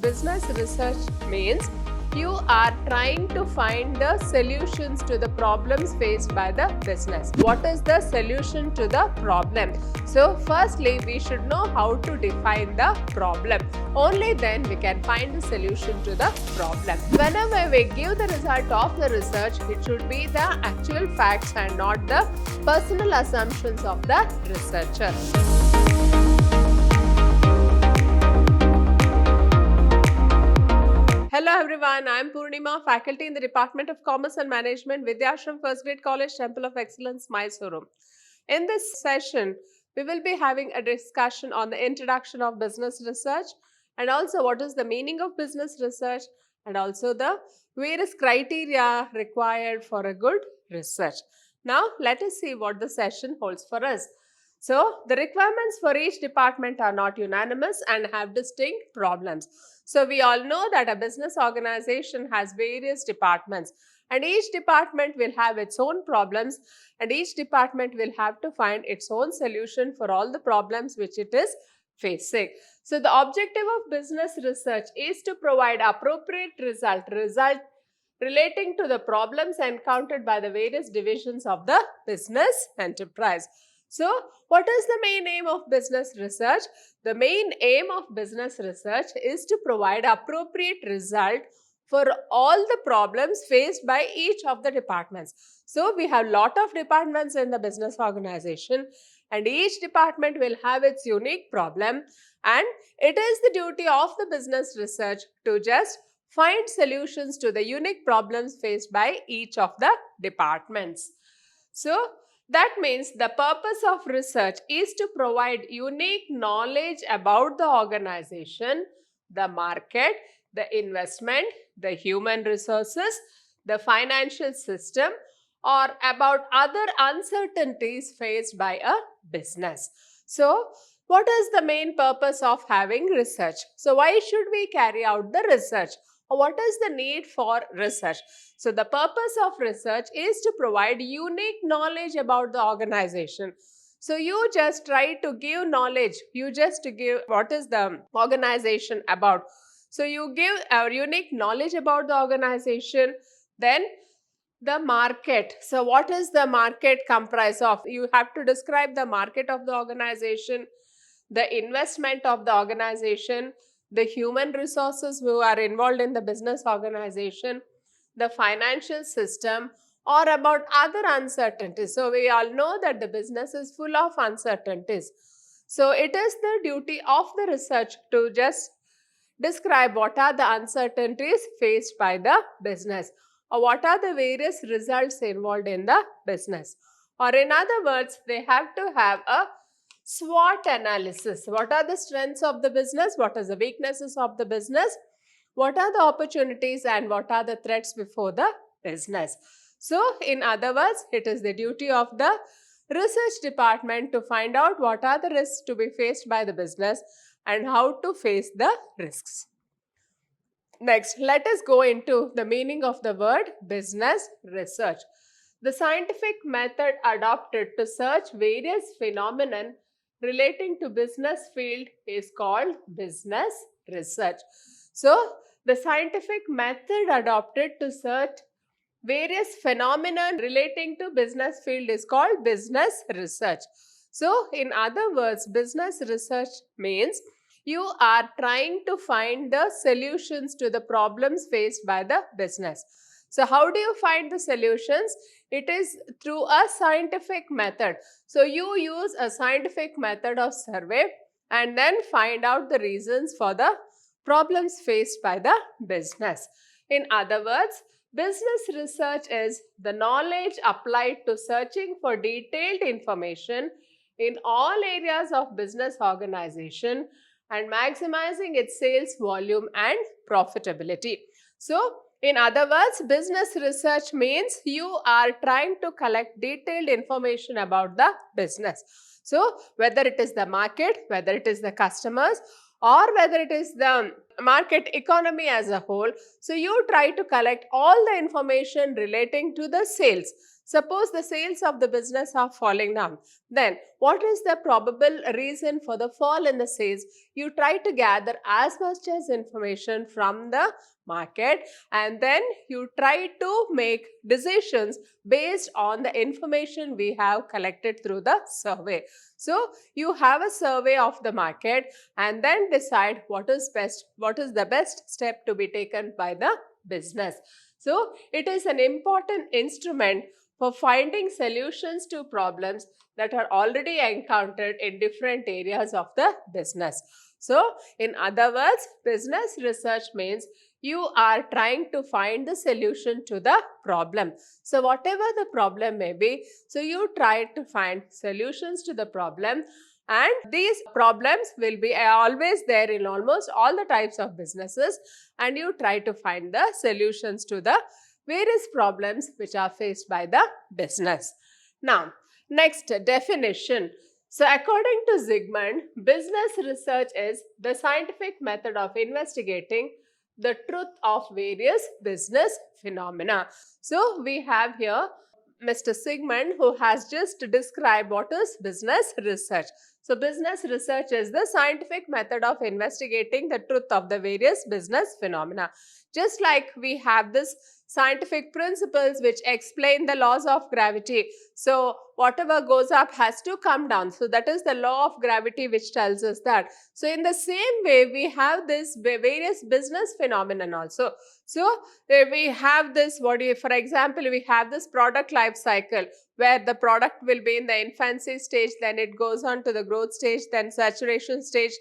Business research means you are trying to find the solutions to the problems faced by the business. What is the solution to the problem? So firstly, we should know how to define the problem. Only then we can find the solution to the problem. Whenever we give the result of the research, it should be the actual facts and not the personal assumptions of the researcher. Hello everyone, I am Purnima, faculty in the Department of Commerce and Management, Vidhyaashram First Grade College, Temple of Excellence, MYSURU. In this session, we will be having a discussion on the introduction of business research and also what is the meaning of business research and also the various criteria required for a good research. Now, let us see what the session holds for us. So, the requirements for each department are not unanimous and have distinct problems. So, we all know that a business organization has various departments and each department will have its own problems and each department will have to find its own solution for all the problems which it is facing. So, the objective of business research is to provide appropriate result relating to the problems encountered by the various divisions of the business enterprise. So, what is the main aim of business research? The main aim of business research is to provide appropriate result for all the problems faced by each of the departments. So, we have lot of departments in the business organization and each department will have its unique problem and it is the duty of the business research to just find solutions to the unique problems faced by each of the departments. So, that means the purpose of research is to provide unique knowledge about the organization, the market, the investment, the human resources, the financial system, or about other uncertainties faced by a business. So, what is the main purpose of having research? So, why should we carry out the research? Or what is the need for research? So, the purpose of research is to provide unique knowledge about the organization. So, you just try to give knowledge, you just give what is the organization about. So, you give a unique knowledge about the organization, then the market. So, what is the market comprised of? You have to describe the market of the organization, the investment of the organization, the human resources who are involved in the business organization, the financial system, or about other uncertainties. So, we all know that the business is full of uncertainties. So, it is the duty of the research to just describe what are the uncertainties faced by the business or what are the various results involved in the business. Or in other words, they have to have a SWOT analysis. What are the strengths of the business? What are the weaknesses of the business? What are the opportunities and what are the threats before the business? So, in other words, it is the duty of the research department to find out what are the risks to be faced by the business and how to face the risks. Next, let us go into the meaning of the word business research. The scientific method adopted to search various phenomena relating to business field is called business research. So, the scientific method adopted to search various phenomena relating to business field is called business research. So, in other words, business research means you are trying to find the solutions to the problems faced by the business. So, how do you find the solutions? It is through a scientific method. So, you use a scientific method of survey and then find out the reasons for the problems faced by the business. In other words, business research is the knowledge applied to searching for detailed information in all areas of business organization and maximizing its sales volume and profitability. So, in other words, business research means you are trying to collect detailed information about the business. So, whether it is the market, whether it is the customers, or whether it is the market economy as a whole. So, you try to collect all the information relating to the sales. Suppose the sales of the business are falling down. Then what is the probable reason for the fall in the sales? You try to gather as much as information from the market, and then you try to make decisions based on the information we have collected through the survey. So you have a survey of the market and then decide what is the best step to be taken by the business. So it is an important instrument for finding solutions to problems that are already encountered in different areas of the business. So in other words, business research means you are trying to find the solution to the problem. So whatever the problem may be, so you try to find solutions to the problem, and these problems will be always there in almost all the types of businesses, and you try to find the solutions to the various problems which are faced by the business. Now, next definition. So, according to Zygmunt, business research is the scientific method of investigating the truth of various business phenomena. So, we have here Mr. Zygmunt, who has just described what is business research. So, business research is the scientific method of investigating the truth of the various business phenomena. Just like we have this scientific principles which explain the laws of gravity. So, whatever goes up has to come down. So, that is the law of gravity which tells us that. So, in the same way, we have this various business phenomenon also. So, we have this, for example, we have this product life cycle where the product will be in the infancy stage, then it goes on to the growth stage, then saturation stage,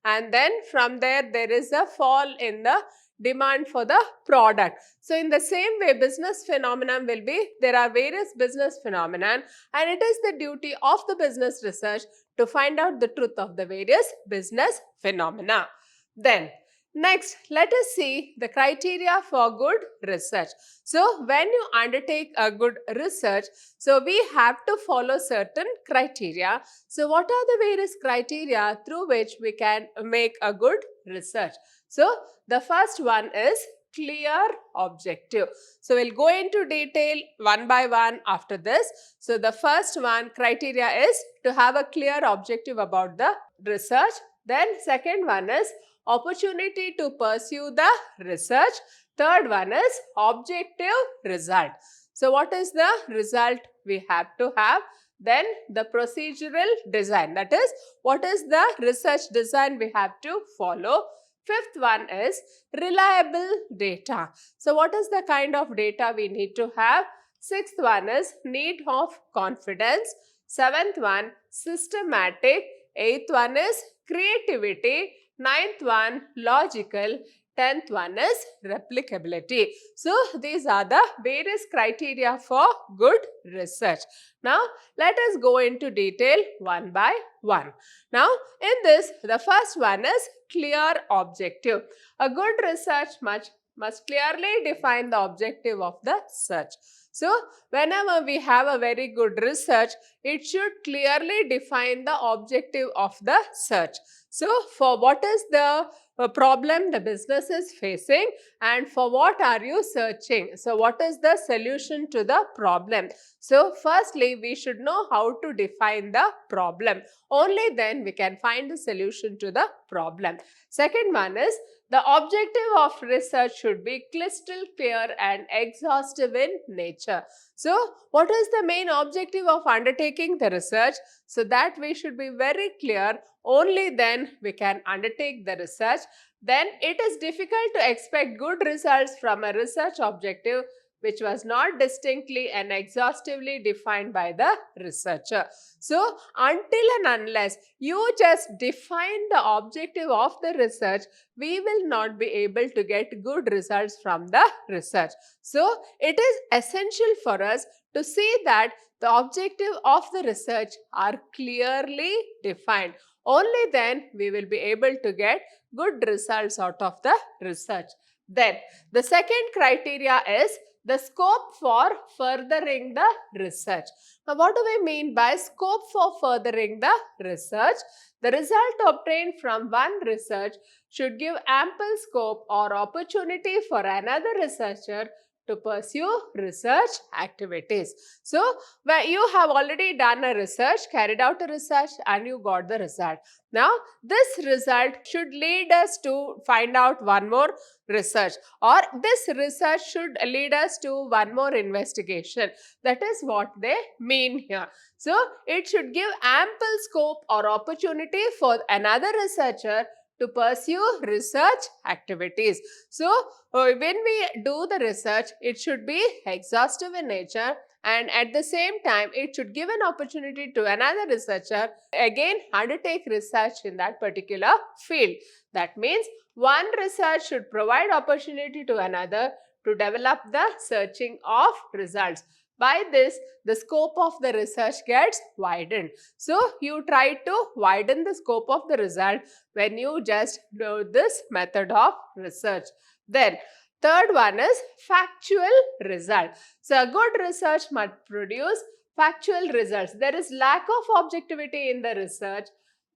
and then from there, there is a fall in the demand for the product. So, in the same way, business phenomenon will be, there are various business phenomenon, and it is the duty of the business research to find out the truth of the various business phenomena. Then, next, let us see the criteria for good research. So, when you undertake a good research, so we have to follow certain criteria. So, what are the various criteria through which we can make a good research? So, the first one is clear objective. So, we'll go into detail one by one after this. So, the first one criteria is to have a clear objective about the research. Then, second one is opportunity to pursue the research. Third one is objective result. So, what is the result we have to have? Then the procedural design, that is, what is the research design we have to follow. Fifth one is reliable data. So, what is the kind of data we need to have? Sixth one is need of confidence. Seventh one, systematic. Eighth one is creativity. Ninth one, logical. 10th one is replicability. So, these are the various criteria for good research. Now, let us go into detail one by one. Now, in this, the first one is clear objective. A good research must clearly define the objective of the search. So, whenever we have a very good research, it should clearly define the objective of the search. So, for what is the problem the business is facing, and for what are you searching? So, what is the solution to the problem? So, firstly, we should know how to define the problem. Only then we can find the solution to the problem. Second one is, the objective of research should be crystal clear and exhaustive in nature. So, what is the main objective of undertaking the research? So, that we should be very clear. Only then we can undertake the research. Then it is difficult to expect good results from a research objective which was not distinctly and exhaustively defined by the researcher. So, until and unless you just define the objective of the research, we will not be able to get good results from the research. So, it is essential for us to see that the objective of the research are clearly defined. Only then we will be able to get good results out of the research. Then, the second criteria is the scope for furthering the research. Now, what do we mean by scope for furthering the research? The result obtained from one research should give ample scope or opportunity for another researcher to pursue research activities. So, where you have already done a research, carried out a research and you got the result. Now, this result should lead us to find out one more research, or this research should lead us to one more investigation. That is what they mean here. So, it should give ample scope or opportunity for another researcher to pursue research activities. So, when we do the research, it should be exhaustive in nature, and at the same time, it should give an opportunity to another researcher again undertake research in that particular field. That means one research should provide opportunity to another to develop the searching of results. By this, the scope of the research gets widened. So, you try to widen the scope of the result when you just do this method of research. Then, third one is factual result. So, a good research must produce factual results. There is lack of objectivity in the research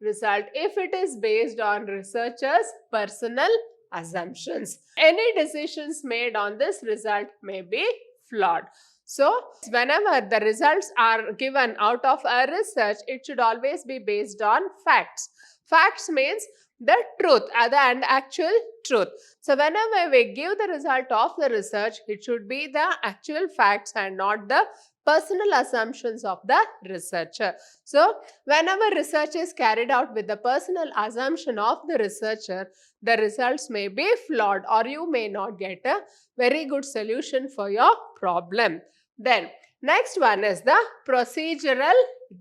result if it is based on researchers' personal assumptions. Any decisions made on this result may be flawed. So, whenever the results are given out of a research, it should always be based on facts. Facts means the truth and actual truth. So, whenever we give the result of the research, it should be the actual facts and not the personal assumptions of the researcher. So, whenever research is carried out with the personal assumption of the researcher, the results may be flawed or you may not get a very good solution for your problem. Then, next one is the procedural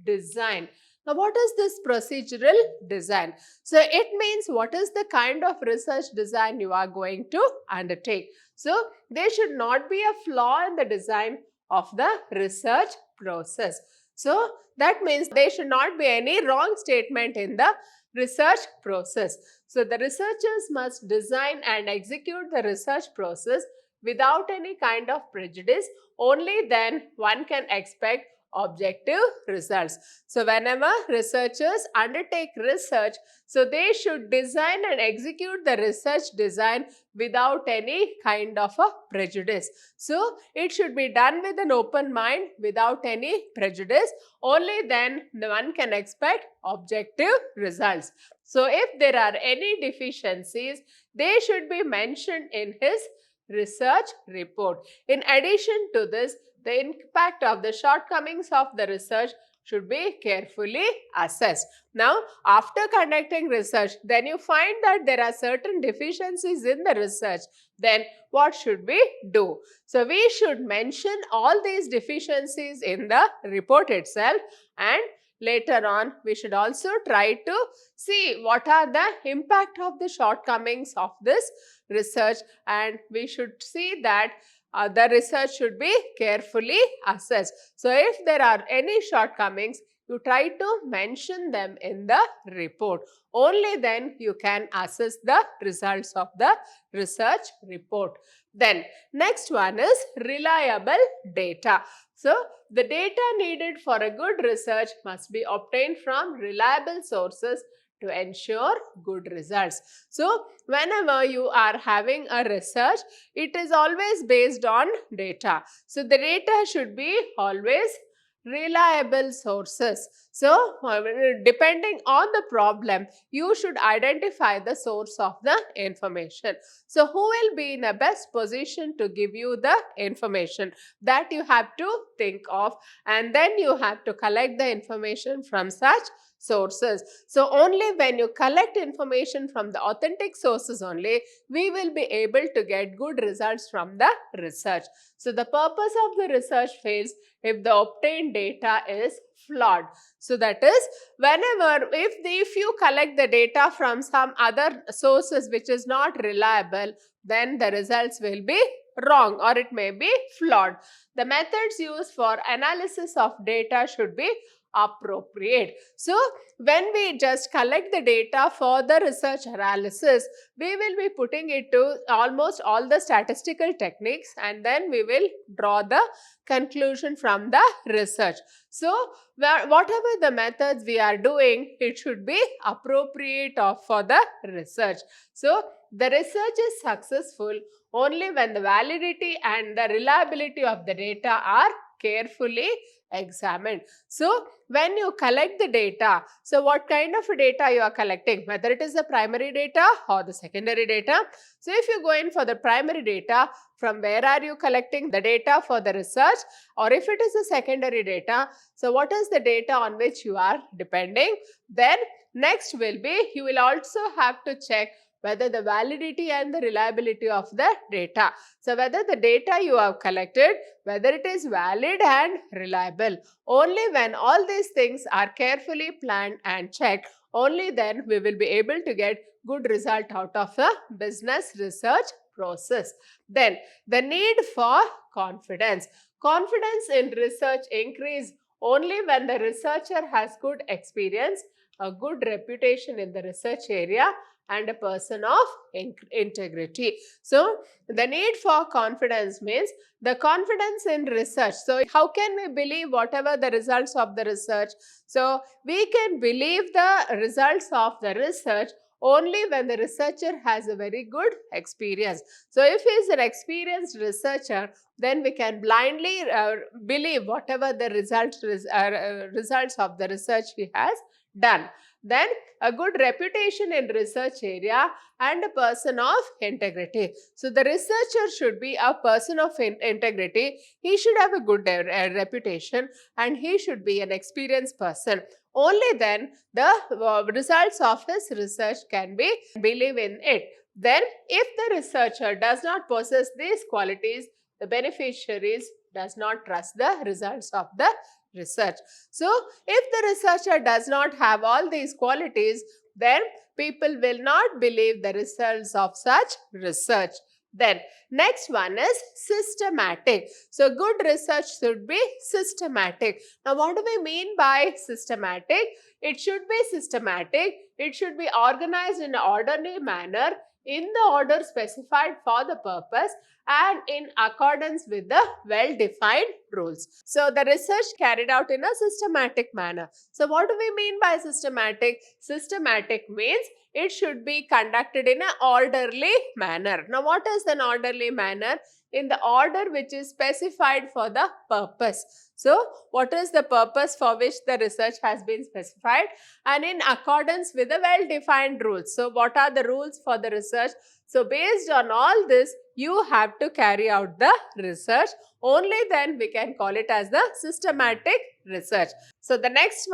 design. Now, what is this procedural design? So, it means what is the kind of research design you are going to undertake. So, there should not be a flaw in the design of the research process. So, that means there should not be any wrong statement in the research process. So, the researchers must design and execute the research process without any kind of prejudice. Only then one can expect objective results. So, whenever researchers undertake research, so they should design and execute the research design without any kind of a prejudice. So, it should be done with an open mind without any prejudice. Only then one can expect objective results. So, if there are any deficiencies, they should be mentioned in his research report. In addition to this, the impact of the shortcomings of the research should be carefully assessed. Now, after conducting research, then you find that there are certain deficiencies in the research. Then what should we do? So, we should mention all these deficiencies in the report itself, and later on we should also try to see what are the impact of the shortcomings of this research, and we should see that the research should be carefully assessed. So, if there are any shortcomings, you try to mention them in the report. Only then you can assess the results of the research report. Then, next one is reliable data. So, the data needed for a good research must be obtained from reliable sources to ensure good results. So, whenever you are having a research, it is always based on data. So, the data should be always reliable sources. So, depending on the problem, you should identify the source of the information. So, who will be in the best position to give you the information? That you have to think of, and then you have to collect the information from such sources. So, only when you collect information from the authentic sources only, we will be able to get good results from the research. So, the purpose of the research fails if the obtained data is flawed. So, that is if you collect the data from some other sources which is not reliable, then the results will be wrong or it may be flawed. The methods used for analysis of data should be appropriate. So, when we just collect the data for the research analysis, we will be putting it to almost all the statistical techniques, and then we will draw the conclusion from the research. So, whatever the methods we are doing, it should be appropriate for the research. So, the research is successful only when the validity and the reliability of the data are carefully examined. So, when you collect the data, so what kind of data you are collecting, whether it is the primary data or the secondary data. So, if you go in for the primary data, from where are you collecting the data for the research, or if it is the secondary data, so what is the data on which you are depending. Then next will be, you will also have to check whether the validity and the reliability of the data. So, whether the data you have collected, whether it is valid and reliable. Only when all these things are carefully planned and checked, only then we will be able to get good result out of a business research process. Then the need for confidence. Confidence in research increase only when the researcher has good experience, a good reputation in the research area, and a person of integrity. So, the need for confidence means the confidence in research. So, how can we believe whatever the results of the research? So, we can believe the results of the research only when the researcher has a very good experience. So, if he is an experienced researcher, then we can blindly believe whatever the results of the research he has done. Then a good reputation in research area and a person of integrity. So, the researcher should be a person of integrity. He should have a good reputation and he should be an experienced person. Only then the results of his research can be believed in it. Then if the researcher does not possess these qualities, the beneficiaries does not trust the results of the research. So, if the researcher does not have all these qualities, then people will not believe the results of such research. Then next one is systematic. So, good research should be systematic. Now, what do we mean by systematic? It should be systematic. It should be organized in an orderly manner in the order specified for the purpose and in accordance with the well-defined rules. So, the research carried out in a systematic manner. So, what do we mean by systematic? Systematic means it should be conducted in an orderly manner. Now, what is an orderly manner? In the order which is specified for the purpose. So, what is the purpose for which the research has been specified? And in accordance with the well-defined rules. So, what are the rules for the research? So, based on all this, you have to carry out the research. Only then we can call it as the systematic research. So, the next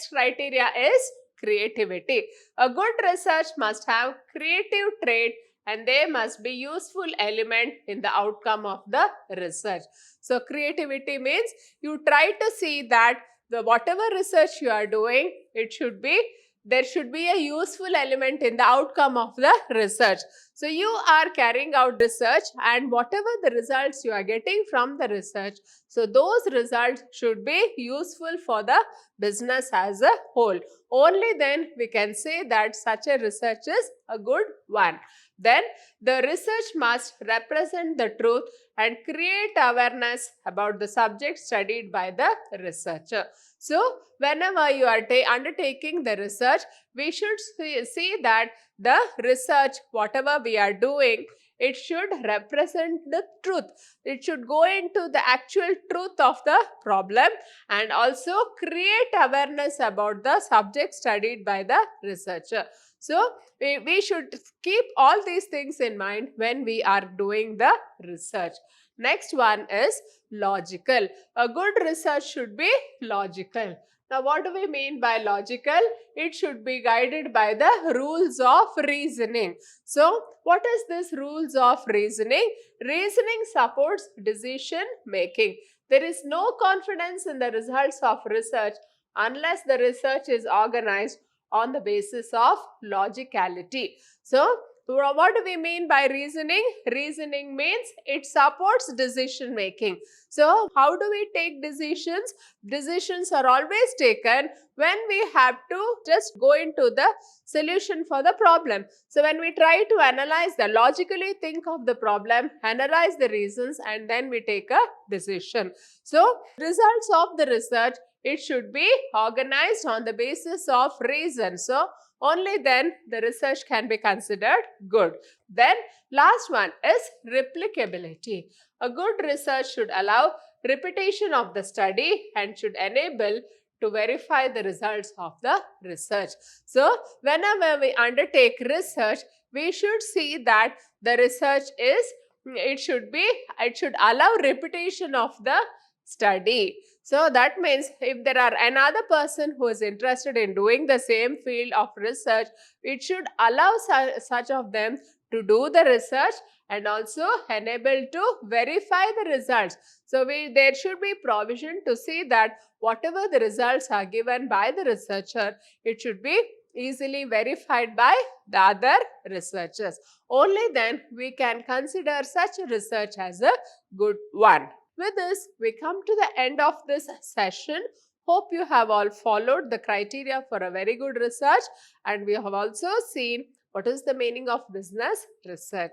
criteria is creativity. A good research must have creative trait and they must be useful element in the outcome of the research. So, creativity means you try to see that whatever research you are doing, there should be a useful element in the outcome of the research. So, you are carrying out research and whatever the results you are getting from the research, so those results should be useful for the business as a whole. Only then we can say that such a research is a good one. Then the research must represent the truth and create awareness about the subject studied by the researcher. So, whenever you are undertaking the research, we should see that the research, whatever we are doing, it should represent the truth. It should go into the actual truth of the problem and also create awareness about the subject studied by the researcher. So, we should keep all these things in mind when we are doing the research. Next one is logical. A good research should be logical. Now, what do we mean by logical? It should be guided by the rules of reasoning. So, what is this rules of reasoning? Reasoning supports decision making. There is no confidence in the results of research unless the research is organized on the basis of logicality. So, what do we mean by reasoning? Reasoning means it supports decision making. So, how do we take decisions? Decisions are always taken when we have to just go into the solution for the problem. So, when we try to logically think of the problem, analyze the reasons and then we take a decision. So, results of the research, it should be organized on the basis of reason. So, Only then the research can be considered good. Then last one is replicability. A good research should allow repetition of the study and should enable to verify the results of the research. So whenever we undertake research, we should see that the research is, it should allow repetition of the study. So that means if there are another person who is interested in doing the same field of research, it should allow such of them to do the research and also enable to verify the results. So there should be provision to see that whatever the results are given by the researcher, it should be easily verified by the other researchers. Only then we can consider such a research as a good one. With this, we come to the end of this session. Hope you have all followed the criteria for a very good research, and we have also seen what is the meaning of business research.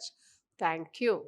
Thank you.